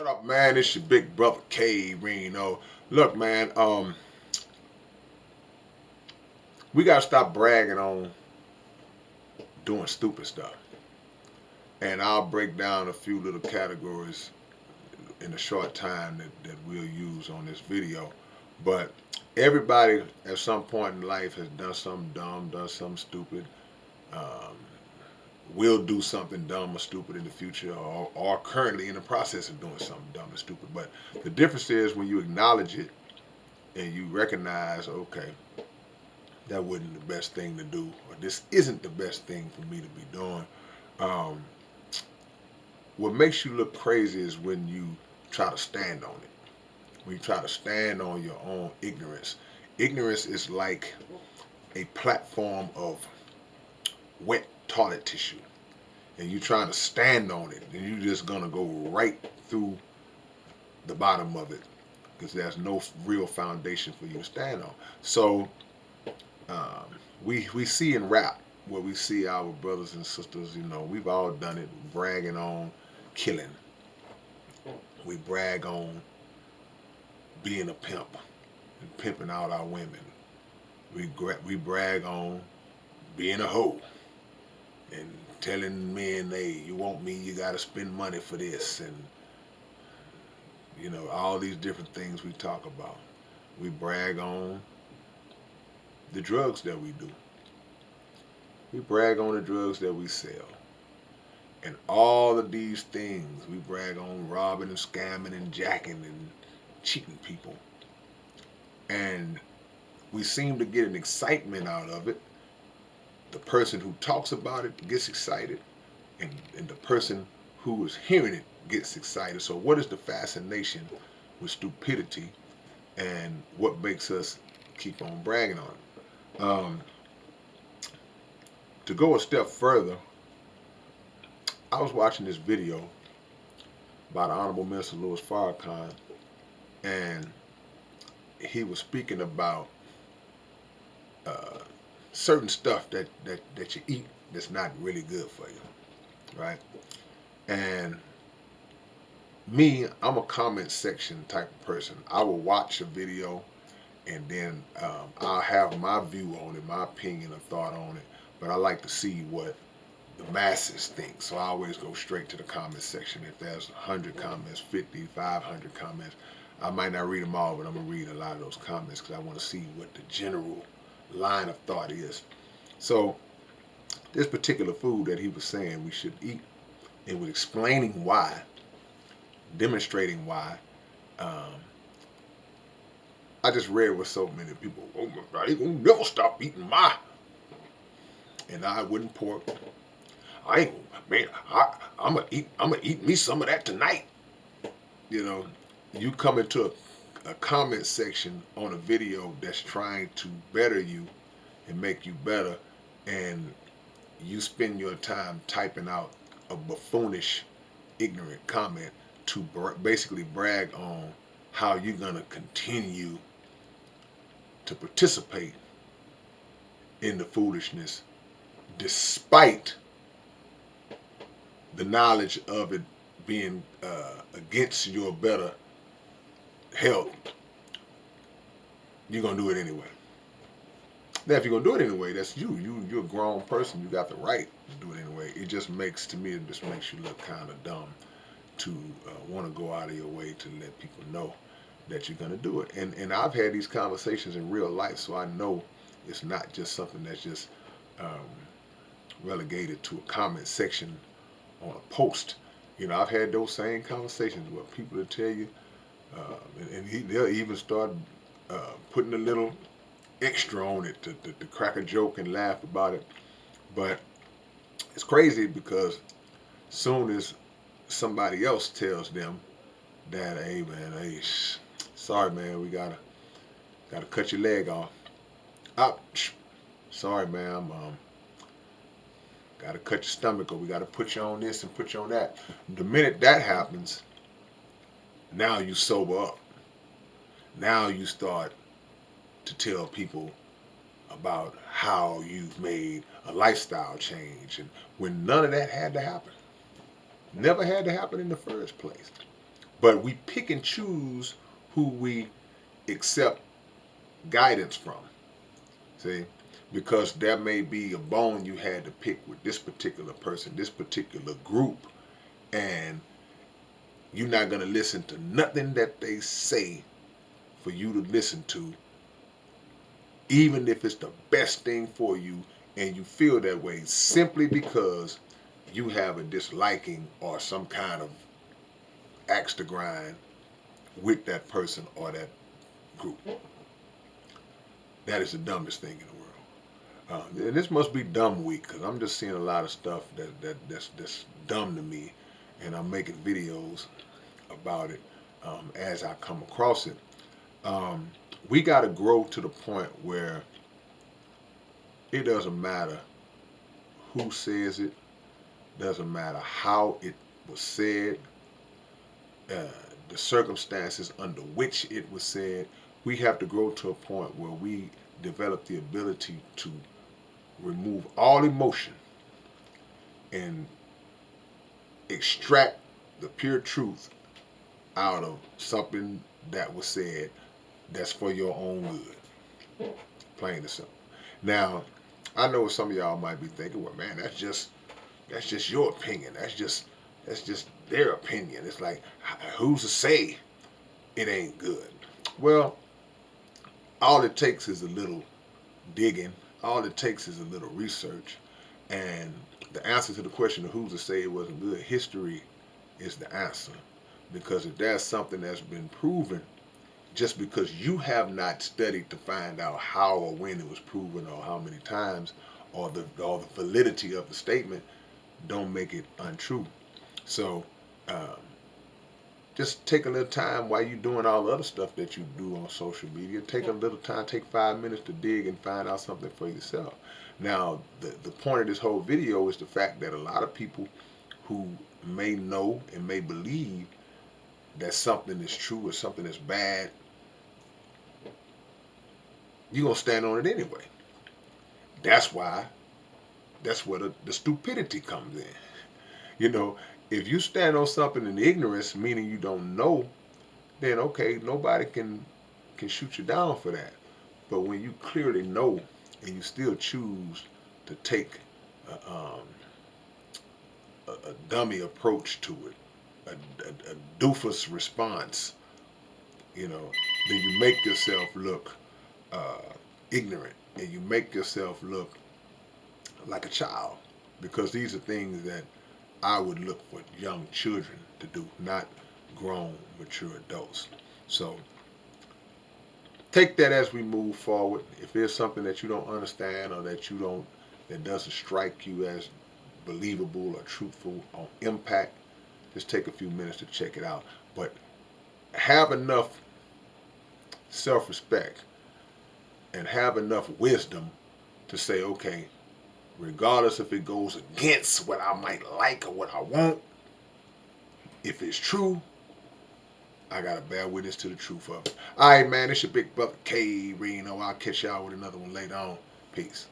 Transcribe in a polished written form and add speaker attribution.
Speaker 1: What up, man? It's your big brother K-Rino. Look, man, we gotta stop bragging on doing stupid stuff. And I'll break down a few little categories in a short time that we'll use on this video. But everybody at some point in life has done something dumb, done something stupid, um, will do something dumb or stupid in the future, or currently in the process of doing something dumb and stupid. But the difference is when you acknowledge it and you recognize, okay, that wasn't the best thing to do, or this isn't the best thing for me to be doing. Um, what makes you look crazy is when you try to stand on it. When you try to stand on your own ignorance. Ignorance is like a platform of wet toilet tissue, and you're trying to stand on it, and you're just gonna go right through the bottom of it because there's no real foundation for you to stand on. So um, we see in rap where we see our brothers and sisters, we've all done it, bragging on killing. We brag on being a pimp and pimping out our women. We brag on being a hoe and telling men, hey, you want me, you got to spend money for this, and all these different things we talk about. We brag on the drugs that we do. We brag on the drugs that we sell. And all of these things, we brag on robbing and scamming and jacking and cheating people. And we seem to get an excitement out of it. The person who talks about it gets excited, and the person who is hearing it gets excited. So what is the fascination with stupidity, and what makes us keep on bragging on it? To go a step further, I was watching this video by the Honorable Minister Louis Farrakhan, and he was speaking about uh, certain stuff that you eat that's not really good for you, right? And me, I'm a comment section type of person. I will watch a video and then I'll have my view on it, my opinion or thought on it, but I like to see what the masses think. So I always go straight to the comment section. If there's 100 comments, 50, 500 comments, I might not read them all, but I'm going to read a lot of those comments because I want to see what the general line of thought is. So this particular food that he was saying we should eat, and was explaining why, demonstrating why, um, I just read with so many people, oh my God, he gonna never stop eating and I wouldn't pork. I ain't, man, I'm gonna eat me some of that tonight. You know, you come into a comment section on a video that's trying to better you and make you better, and you spend your time typing out a buffoonish, ignorant comment to basically brag on how you're gonna continue to participate in the foolishness despite the knowledge of it being against your better health. You're gonna do it anyway. Now, if you're gonna do it anyway, that's you. You're a grown person. You got the right to do it anyway. It just makes, to me, it just makes you look kind of dumb to want to go out of your way to let people know that you're gonna do it. And I've had these conversations in real life, so I know it's not just something that's just um, relegated to a comment section on a post. I've had those same conversations where people will tell you, they'll even start putting a little extra on it to crack a joke and laugh about it. But it's crazy because soon as somebody else tells them that, hey man, hey, sorry man, we gotta cut your leg off. Sorry man, gotta cut your stomach, or we gotta put you on this and put you on that. The minute that happens, now you sober up. Now you start to tell people about how you've made a lifestyle change, and when none of that had to happen, never had to happen in the first place. But we pick and choose who we accept guidance from. See? Because there may be a bone you had to pick with this particular person, this particular group, and you're not going to listen to nothing that they say for you to listen to, even if it's the best thing for you, and you feel that way simply because you have a disliking or some kind of axe to grind with that person or that group. That is the dumbest thing in the world. And this must be dumb week, because I'm just seeing a lot of stuff that's dumb to me, and I'm making videos about it as I come across it. We got to grow to the point where it doesn't matter who says it, doesn't matter how it was said, the circumstances under which it was said. We have to grow to a point where we develop the ability to remove all emotion and extract the pure truth out of something that was said that's for your own good. Plain and simple. Now, I know what some of y'all might be thinking, well, man, that's just your opinion. That's just their opinion. It's like, who's to say it ain't good? Well, all it takes is a little digging. All it takes is a little research. And the answer to the question of who's to say it wasn't good, history is the answer. Because if there's something that's been proven, just because you have not studied to find out how or when it was proven or how many times or the validity of the statement, don't make it untrue. So just take a little time while you're doing all the other stuff that you do on social media. Take a little time, take 5 minutes to dig and find out something for yourself. Now, the point of this whole video is the fact that a lot of people who may know and may believe that something is true or something is bad, you're going to stand on it anyway. That's where the stupidity comes in. You know, if you stand on something in ignorance, meaning you don't know, then okay, nobody can shoot you down for that. But when you clearly know and you still choose to take a dummy approach to it, a doofus response, then you make yourself look ignorant, and you make yourself look like a child, because these are things that I would look for young children to do, not grown, mature adults. So take that as we move forward. If there's something that you don't understand or that doesn't strike you as believable or truthful on impact, just take a few minutes to check it out. But have enough self-respect and have enough wisdom to say, okay, regardless if it goes against what I might like or what I want, if it's true, I gotta bear witness to the truth of it. All right, man, it's your big brother K-Rino. I'll catch y'all with another one later on. Peace.